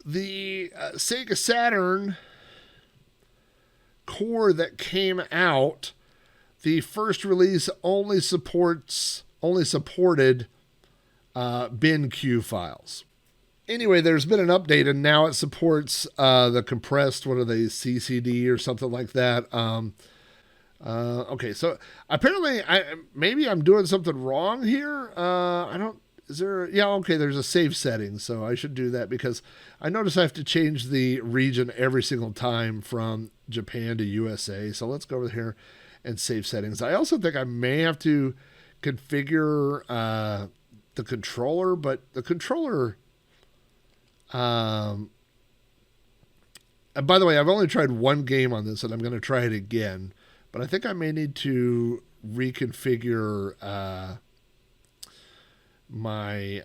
the Sega Saturn core that came out, the first release only supported bin.q files. Anyway, there's been an update, and now it supports the compressed, what are they, CCD or something like that. Okay, so apparently, maybe I'm doing something wrong here. I don't. Is there? Yeah, okay. There's a save setting, so I should do that because I notice I have to change the region every single time from Japan to USA. So let's go over here and save settings. I also think I may have to configure the controller, but the controller. And by the way, I've only tried one game on this, and I'm going to try it again. But I think I may need to reconfigure my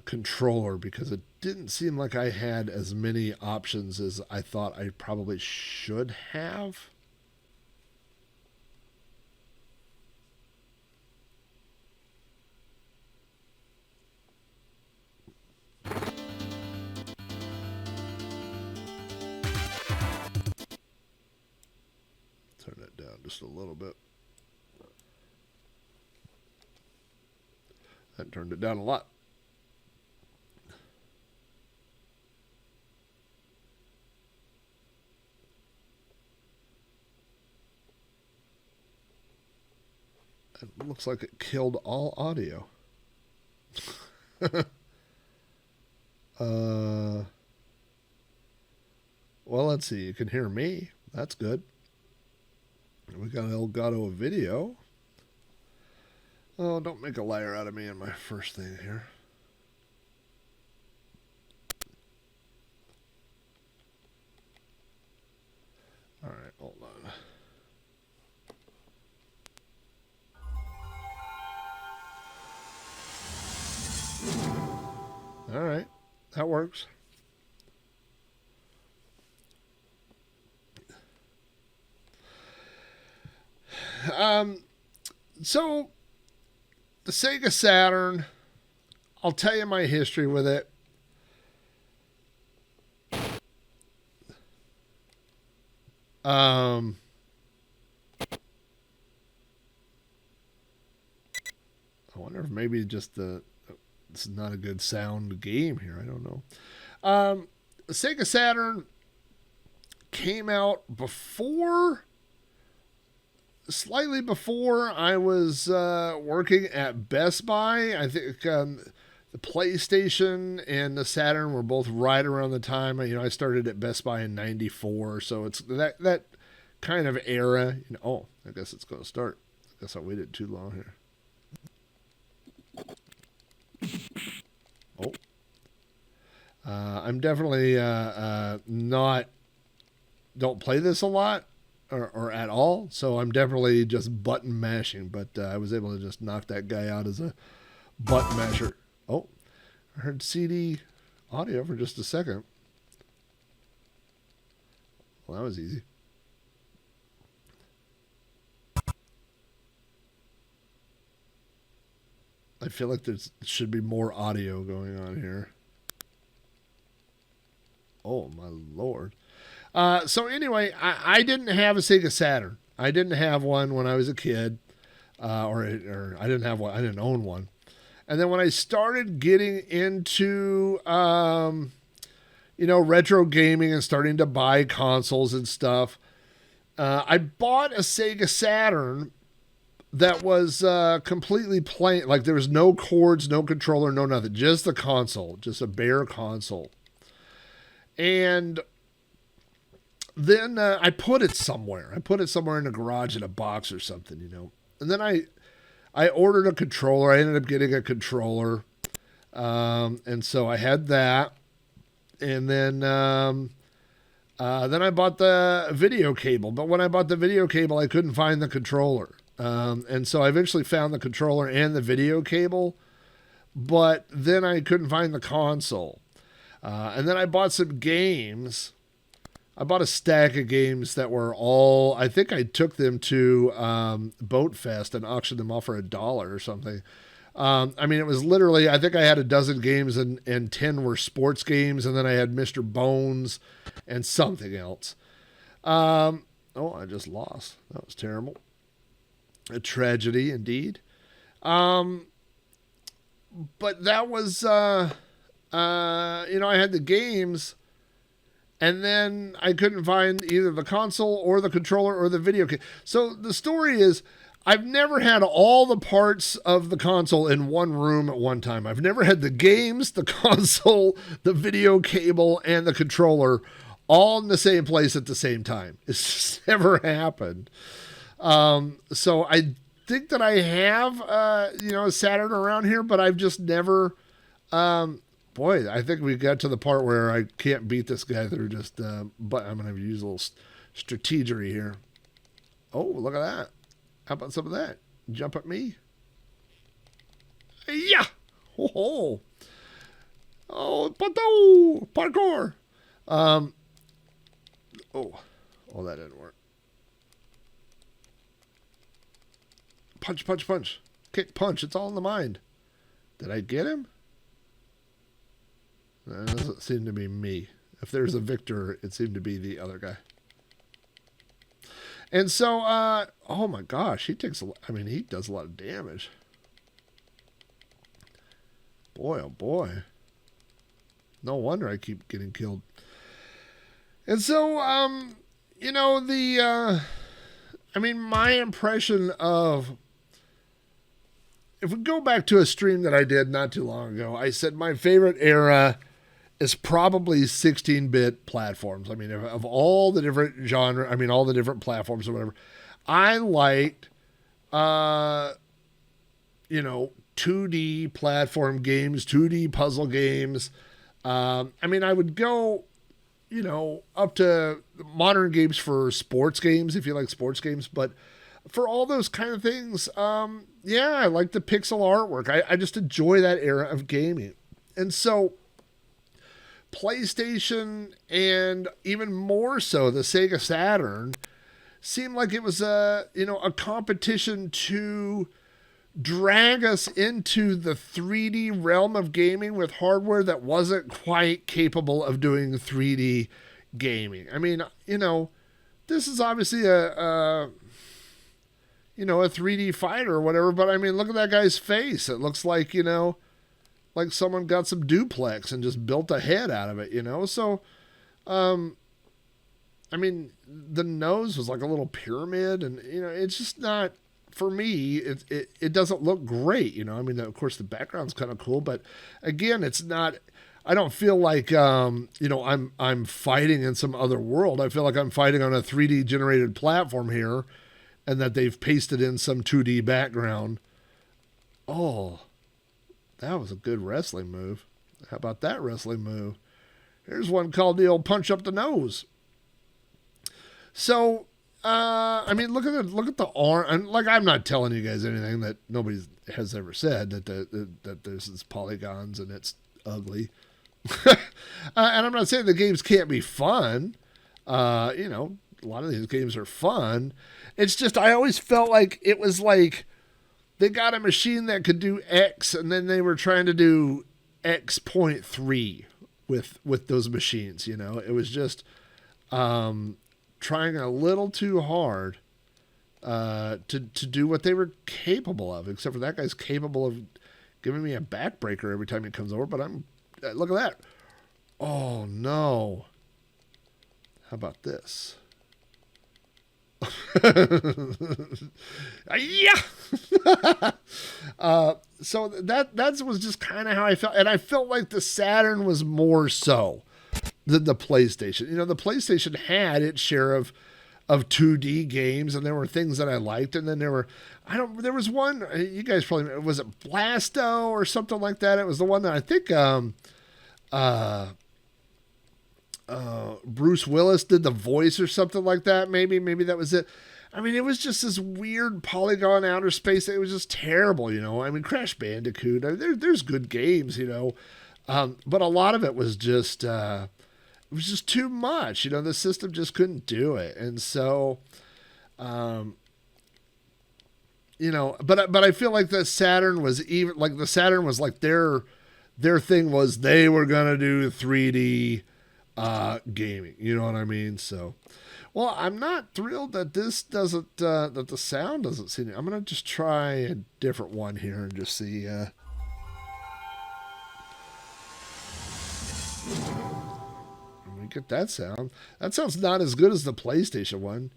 controller because it didn't seem like I had as many options as I thought I probably should have. Turn that down just a little bit. That turned it down a lot. It looks like it killed all audio. Well, let's see. You can hear me. That's good. We got Elgato video. Oh, don't make a liar out of me in my first thing here. All right, hold on. All right, that works. So the Sega Saturn, I'll tell you my history with it. I wonder if maybe just this is not a good sound game here. I don't know. The Sega Saturn came out slightly before I was working at Best Buy. I think the PlayStation and the Saturn were both right around the time. I started at Best Buy in '94, so it's that kind of era. Oh, I guess it's going to start. I guess I waited too long here. Oh, I'm definitely don't play this a lot. Or at all, so I'm definitely just button mashing, but I was able to just knock that guy out as a button masher. Oh, I heard CD audio for just a second. Well, that was easy. I feel like there should be more audio going on here. Oh, my Lord. So anyway, I didn't have a Sega Saturn. I didn't have one when I was a kid, or I didn't have one. I didn't own one. And then when I started getting into, retro gaming and starting to buy consoles and stuff, I bought a Sega Saturn that was completely plain. Like there was no cords, no controller, no nothing. Just the console, just a bare console. And then I put it somewhere. I put it somewhere in the garage in a box or something, And then I ordered a controller. I ended up getting a controller. And so I had that. And then I bought the video cable. But when I bought the video cable, I couldn't find the controller. And so I eventually found the controller and the video cable. But then I couldn't find the console. And then I bought some games. I bought a stack of games that were all, I think I took them to Boat Fest and auctioned them off for $1 or something. I mean, it was literally, I think I had a dozen games and 10 were sports games. And then I had Mr. Bones and something else. Oh, I just lost. That was terrible. A tragedy indeed. But that was, I had the games, and then I couldn't find either the console or the controller or the video game. So the story is, I've never had all the parts of the console in one room at one time. I've never had the games, the console, the video cable, and the controller all in the same place at the same time. It's just never happened. So I think that I have, a Saturn around here, but I've just never, I think we got to the part where I can't beat this guy through just, but I'm going to use a little strategery here. Oh, look at that. How about some of that? Jump at me. Yeah. Oh, parkour. Oh, that didn't work. Punch, punch, punch. Kick, punch. It's all in the mind. Did I get him? That doesn't seem to be me. If there's a victor, it seemed to be the other guy. And so, oh my gosh, he does a lot of damage. Boy, oh boy. No wonder I keep getting killed. And so, my impression of, if we go back to a stream that I did not too long ago, I said my favorite era is probably 16-bit platforms. I mean, of all the different genre, all the different platforms or whatever, I liked, 2D platform games, 2D puzzle games. I would go, up to modern games for sports games, if you like sports games. But for all those kind of things, I like the pixel artwork. I just enjoy that era of gaming. And so PlayStation, and even more so the Sega Saturn, seemed like it was a competition to drag us into the 3D realm of gaming with hardware that wasn't quite capable of doing 3D gaming. This is obviously a 3D fighter or whatever, but look at that guy's face. It looks like, like someone got some duplex and just built a head out of it, So, the nose was like a little pyramid, and, it's just not, for me, it doesn't look great, Of course, the background's kind of cool, but again, it's not, I don't feel like, I'm fighting in some other world. I feel like I'm fighting on a 3D generated platform here, and that they've pasted in some 2D background. Oh, that was a good wrestling move. How about that wrestling move? Here's one called the old punch up the nose. So, look at the arm. And like, I'm not telling you guys anything that nobody has ever said, that there's this polygons and it's ugly. And I'm not saying the games can't be fun. A lot of these games are fun. It's just, I always felt like it was like they got a machine that could do X, and then they were trying to do X.3 with those machines. It was just trying a little too hard to do what they were capable of. Except for that guy's capable of giving me a backbreaker every time he comes over. But look at that. Oh no! How about this? Yeah. So that was just kind of how I felt, and I felt like the Saturn was more so than the PlayStation. The PlayStation had its share of 2D games, and there were things that I liked, and then there was one, you guys probably, was it Blasto or something like that? It was the one that I think Bruce Willis did the voice or something like that. Maybe that was it. It was just this weird polygon outer space. It was just terrible, Crash Bandicoot. There's good games, but a lot of it was just too much. The system just couldn't do it, and so, you know, but I feel like the Saturn was even like the Saturn was like their thing was they were gonna do 3D gaming. You know what I mean? So, well, I'm not thrilled that this doesn't that the sound doesn't seem. I'm gonna just try a different one here and just see. Let me get that sound. That sounds not as good as the PlayStation one.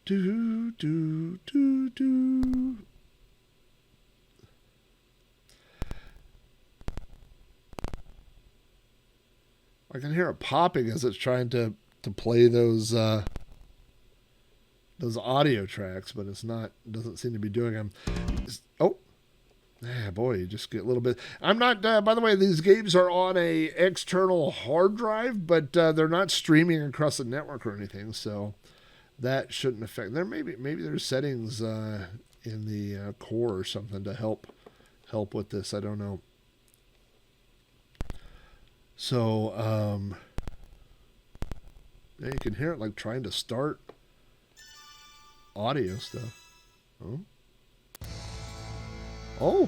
Do do do do. I can hear it popping as it's trying to play those audio tracks, but it's not. It doesn't seem to be doing them. Oh, yeah, boy, you just get a little bit. I'm not. By the way, these games are on a external hard drive, but they're not streaming across the network or anything, so that shouldn't affect. There maybe there's settings in the core or something to help with this. I don't know. So, yeah, you can hear it like trying to start audio stuff. Oh. Oh.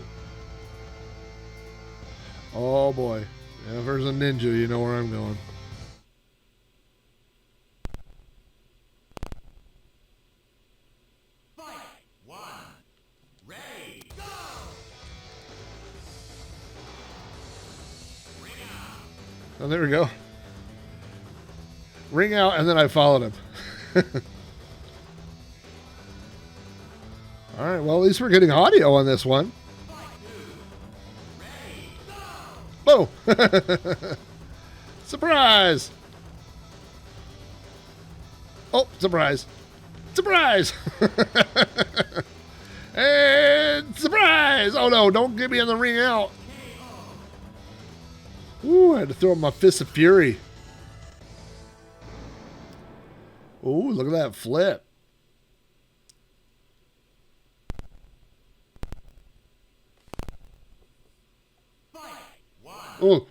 Oh boy. Yeah, if there's a ninja, you know where I'm going. Fight! One. Ready, go! Ring out. Oh, there we go. Ring out, and then I followed him. All right, well, at least we're getting audio on this one. Oh! Surprise! Oh, surprise. Surprise! And surprise! Oh, no, don't get me in the ring out. Ooh, I had to throw my fist of fury. Ooh, look at that flip. Oh,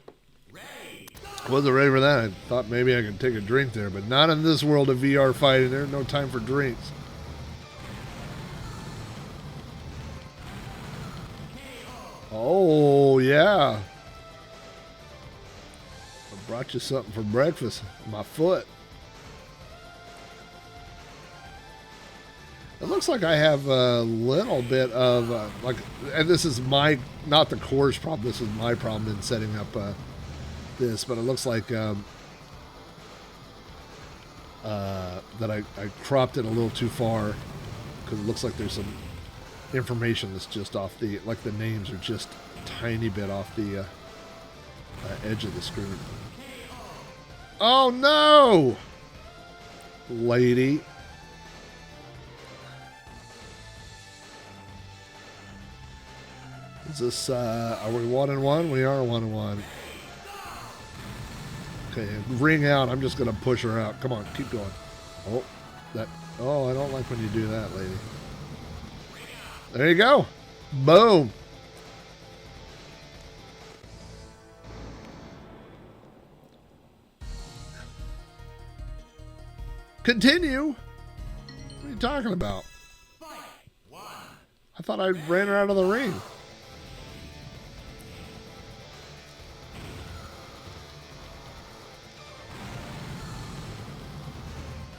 wasn't ready for that. I thought maybe I could take a drink there, but not in this world of VR fighting. There's no time for drinks. Oh, yeah. I brought you something for breakfast. My foot. It looks like I have a little bit of, like, and this is my, not the core's problem, this is my problem in setting up this, but it looks like that I cropped it a little too far, because it looks like there's some information that's just off the, like the names are just a tiny bit off the edge of the screen. Oh no! Lady. Is this, are we 1-1? We are 1-1. Okay, ring out. I'm just going to push her out. Come on, keep going. Oh, oh, I don't like when you do that, lady. There you go. Boom. Continue? What are you talking about? I thought I ran her out of the ring.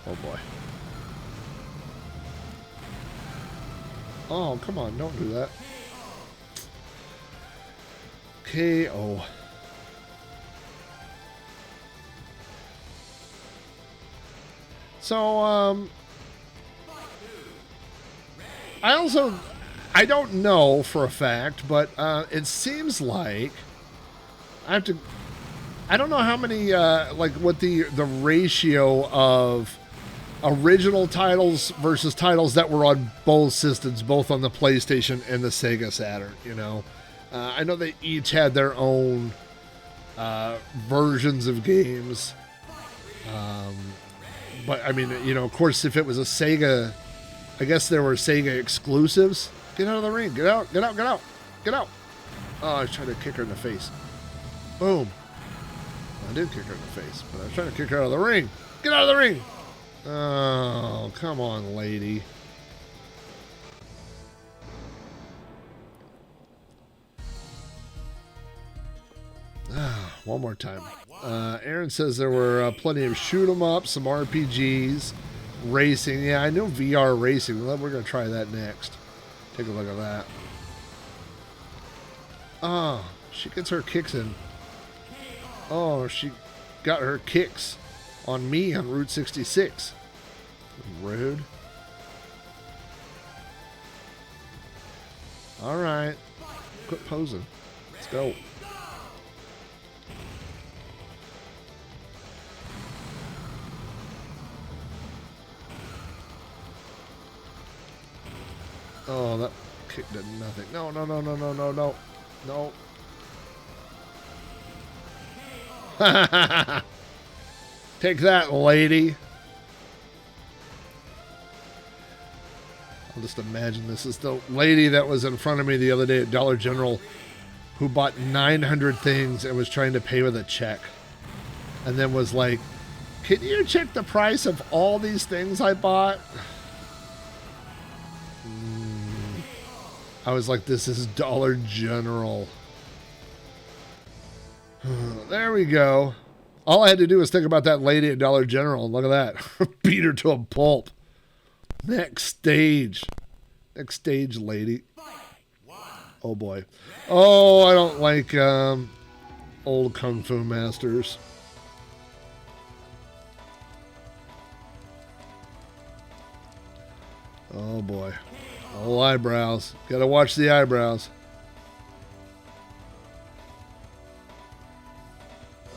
Oh boy. Oh, come on, don't do that. KO. So, I don't know for a fact, but it seems like I don't know how many, like what the ratio of original titles versus titles that were on both systems, both on the PlayStation and the Sega Saturn, you know. I know they each had their own versions of games. But, I mean, you know, of course, if it was a Sega, I guess there were Sega exclusives. Get out of the ring. Get out, get out, get out, get out. Oh, I was trying to kick her in the face. Boom. I did kick her in the face, but I was trying to kick her out of the ring. Get out of the ring. Oh, come on, lady. one more time. Aaron says there were plenty of shoot 'em up, some RPGs, racing. Yeah, I know VR racing. We're going to try that next. Take a look at that. Oh, she gets her kicks in. Oh, she got her kicks on me on Route 66. Rude. All right. Quit posing. Let's go. Oh, that kick did nothing. No, no, no, no, no, no, no. No. Take that, lady. I'll just imagine this is the lady that was in front of me the other day at Dollar General who bought 900 things and was trying to pay with a check. And then was like, can you check the price of all these things I bought? I was like, this is Dollar General. There we go. All I had to do was think about that lady at Dollar General. Look at that. Beat her to a pulp. Next stage. Next stage, lady. Oh, boy. Oh, I don't like old Kung Fu masters. Oh, boy. Oh, eyebrows. Gotta watch the eyebrows.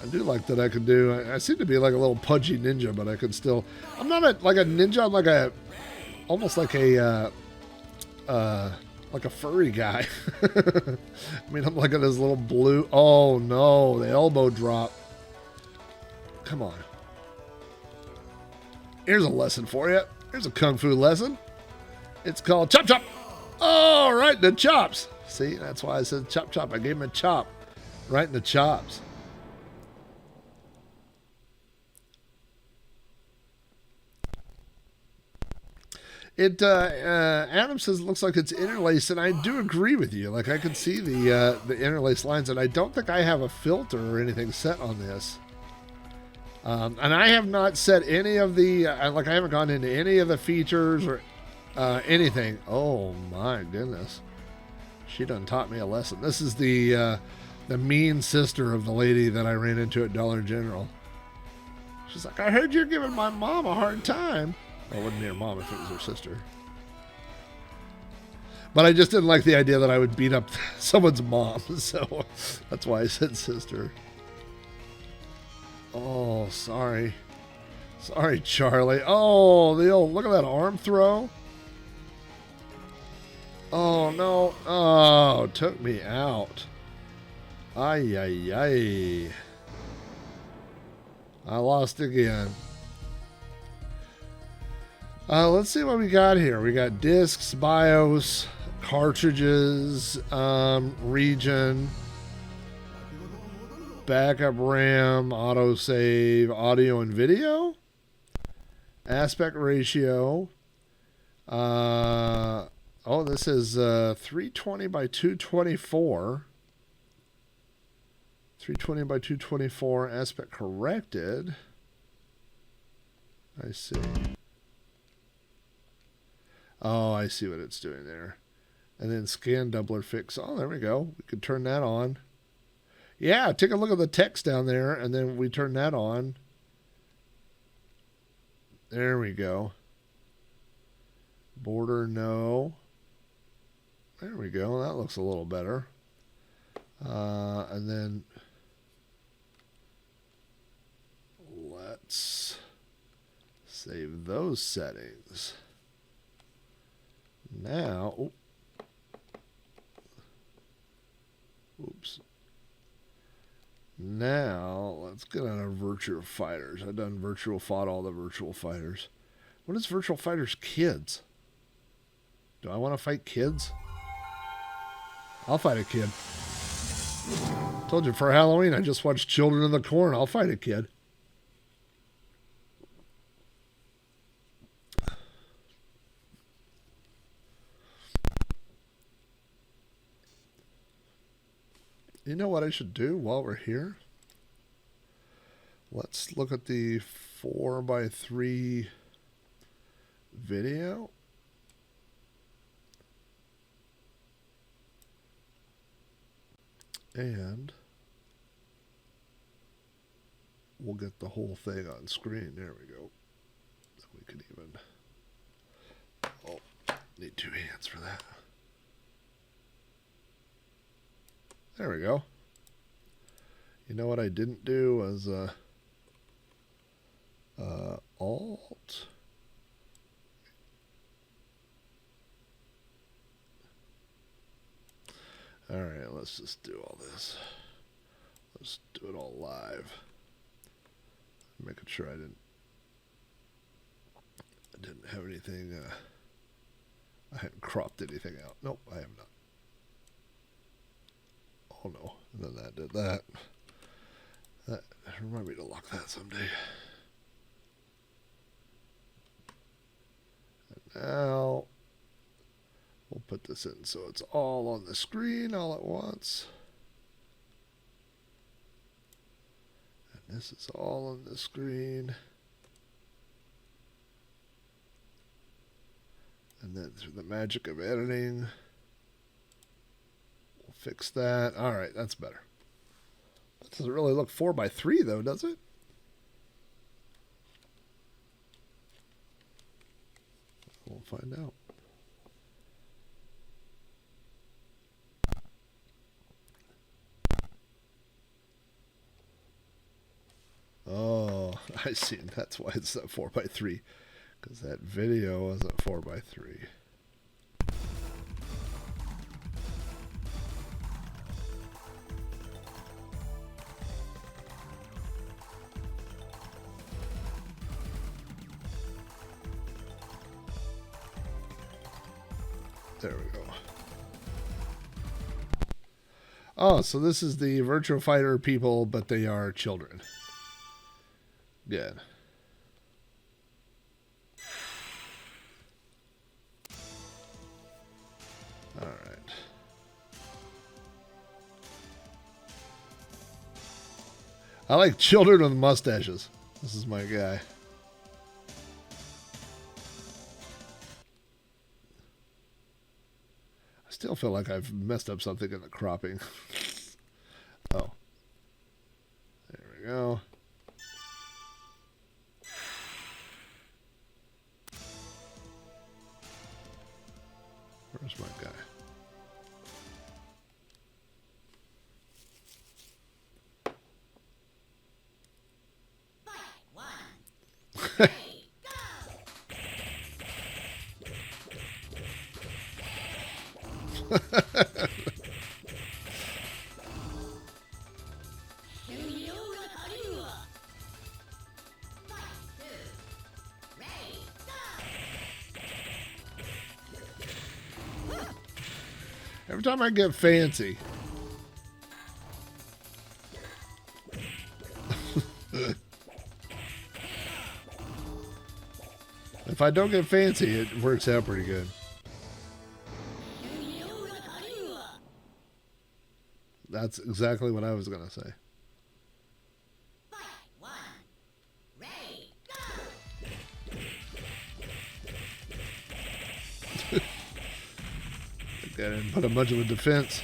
I do like that I can do. I seem to be like a little pudgy ninja, but I can still. I'm not like a ninja. I'm like a, almost like a furry guy. I mean, I'm like at this little blue. Oh no, the elbow drop. Come on. Here's a lesson for you. Here's a kung fu lesson. It's called chop chop. Oh, right in the chops. See, that's why I said chop chop. I gave him a chop, right in the chops. Adam says it looks like it's interlaced, and I do agree with you. Like I can see the interlaced lines, and I don't think I have a filter or anything set on this. And I have not set any of the I haven't gone into any of the features or anything. Oh my goodness, she done taught me a lesson. This is the mean sister of the lady that I ran into at Dollar General. She's like, I heard you're giving my mom a hard time. Well, it wouldn't be her mom if it was her sister. But I just didn't like the idea that I would beat up someone's mom, so that's why I said sister. Oh, sorry. Sorry, Charlie. Oh, the old, look at that arm throw. Oh, no. Oh, took me out. Ay, ay, ay. I lost again. Let's see what we got here. We got discs, BIOS, cartridges, region, backup RAM, autosave, audio and video, aspect ratio. This is 320 by 224. 320 by 224, aspect corrected. I see. Oh, I see what it's doing there. And then scan doubler fix. Oh, there we go. We could turn that on. Yeah, take a look at the text down there, and then we turn that on. There we go. Border, no. There we go. That looks a little better. And then let's save those settings. Now, oops. Now, let's get on our Virtua Fighters. I've done fought all the Virtua Fighters. What is Virtua Fighters Kids? Do I want to fight kids? I'll fight a kid. Told you for Halloween, I just watched Children of the Corn. I'll fight a kid. You know what I should do while we're here? Let's look at the 4x3 video. And we'll get the whole thing on screen. There we go. We could even... Oh, need 2 hands for that. There we go. You know what I didn't do was Alt. All right, let's just do all this. Let's do it all live. Making sure I didn't have anything. I hadn't cropped anything out. Nope, I have not. Oh no, and then that did that. That remind me to lock that someday. And now we'll put this in so it's all on the screen all at once. And this is all on the screen. And then through the magic of editing, we'll fix that. All right, that's better. That doesn't really look 4x3 though, does it? We'll find out. Oh, I see. That's why it's not 4x3. Because that video wasn't 4x3. There we go. Oh, so this is the Virtua Fighter people, but they are children. Good. All right. I like children with mustaches. This is my guy. I still feel like I've messed up something in the cropping. Oh. There we go. Where's my guy? Every time I get fancy. If I don't get fancy, it works out pretty good. That's exactly what I was going to say. I didn't put a much of a defense.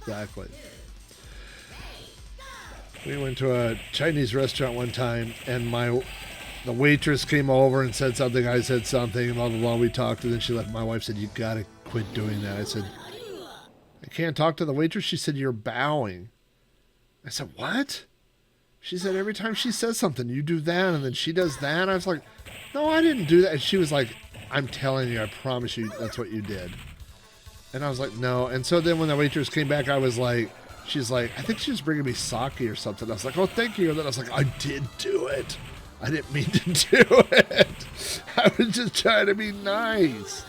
Exactly. We went to a Chinese restaurant one time, and the waitress came over and said something. I said something, blah, blah, blah. We talked, and then she left. My wife said, "You got to quit doing that." I said, "I can't talk to the waitress." She said, "You're bowing." I said, "What?" She said, "Every time she says something, you do that, and then she does that." I was like, "No, I didn't do that." And she was like, "I'm telling you, I promise you, that's what you did." And I was like, "No." And so then when the waitress came back, I was like, she's like, "I think she was bringing me sake or something." I was like, "Oh, thank you." And then I was like, "I did do it. I didn't mean to do it. I was just trying to be nice."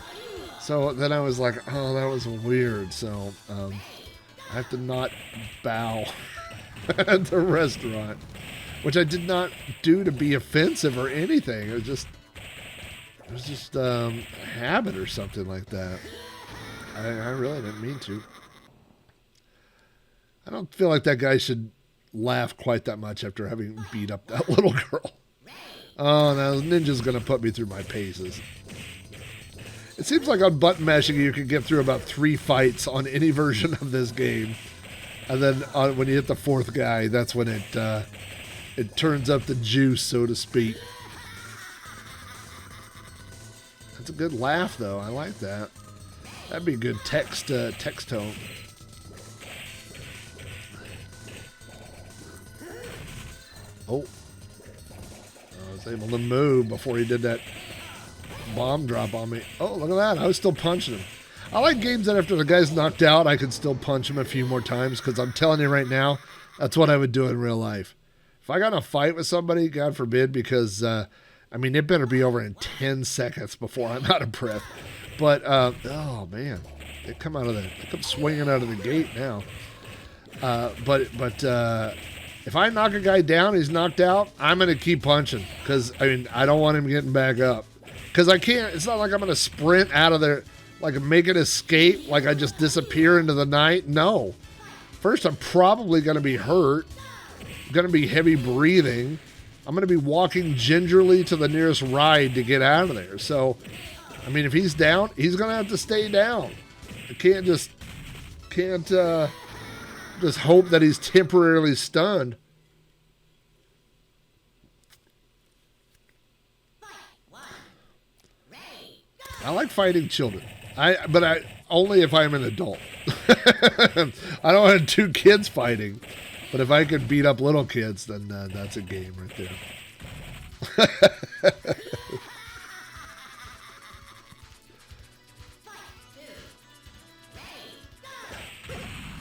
So then I was like, "Oh, that was weird." So I have to not bow at the restaurant, which I did not do to be offensive or anything. It was just a habit or something like that. I really didn't mean to. I don't feel like that guy should laugh quite that much after having beat up that little girl. Oh, now Ninja's going to put me through my paces. It seems like on button mashing you can get through about 3 fights on any version of this game. And then when you hit the 4th guy, that's when it turns up the juice, so to speak. That's a good laugh, though. I like that. That'd be a good text tone. Oh. I was able to move before he did that bomb drop on me. Oh, look at that. I was still punching him. I like games that after the guy's knocked out, I can still punch him a few more times, because I'm telling you right now, that's what I would do in real life. If I got in a fight with somebody, God forbid, because, I mean, it better be over in 10 seconds before I'm out of breath. But, oh, man. They come swinging out of the gate now. But if I knock a guy down, he's knocked out, I'm going to keep punching, because, I mean, I don't want him getting back up. Because I can't, it's not like I'm going to sprint out of there, like make an escape, like I just disappear into the night. No. First, I'm probably going to be hurt, going to be heavy breathing. I'm going to be walking gingerly to the nearest ride to get out of there. So, I mean, if he's down, he's going to have to stay down. I can't just hope that he's temporarily stunned. I like fighting children. But only if I'm an adult. I don't want 2 kids fighting. But if I could beat up little kids, then that's a game right there.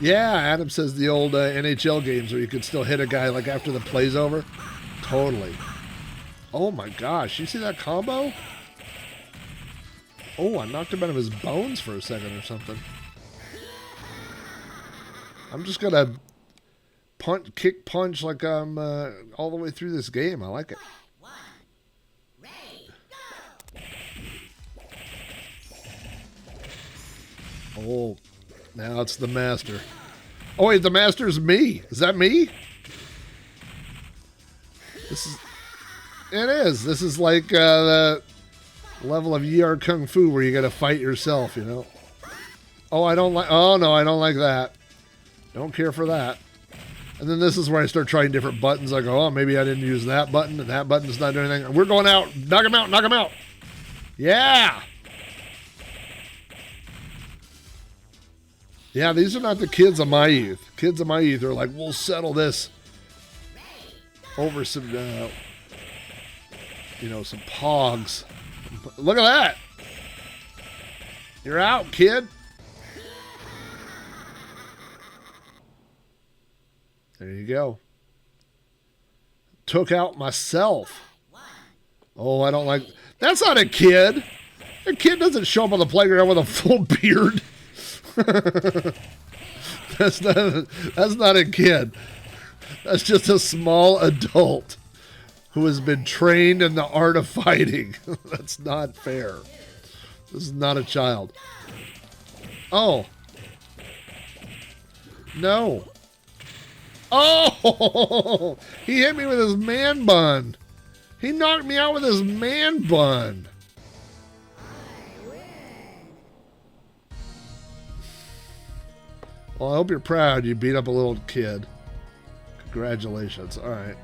Yeah, Adam says the old NHL games where you could still hit a guy like after the play's over. Totally. Oh my gosh, you see that combo? Oh, I knocked him out of his bones for a second or something. I'm just going to kick punch like I'm all the way through this game. I like it. Oh, now it's the master. Oh, wait, the master's me. Is that me? It is. This is like the level of ER Kung Fu where you got to fight yourself, you know. Oh, no, I don't like that. Don't care for that. And then this is where I start trying different buttons. I go, oh, maybe I didn't use that button, and that button's not doing anything. We're going out. Knock him out. Knock him out. Yeah. Yeah, these are not the kids of my youth. Kids of my youth are like, we'll settle this over some, some pogs. Look at that. You're out, kid. There you go. Took out myself. Oh, I don't like... That's not a kid. A kid doesn't show up on the playground with a full beard. That's not a kid. That's just a small adult who has been trained in the art of fighting. That's not fair. This is not a child. Oh. No. Oh! He hit me with his man bun. He knocked me out with his man bun. Well, I hope you're proud you beat up a little kid. Congratulations. All right.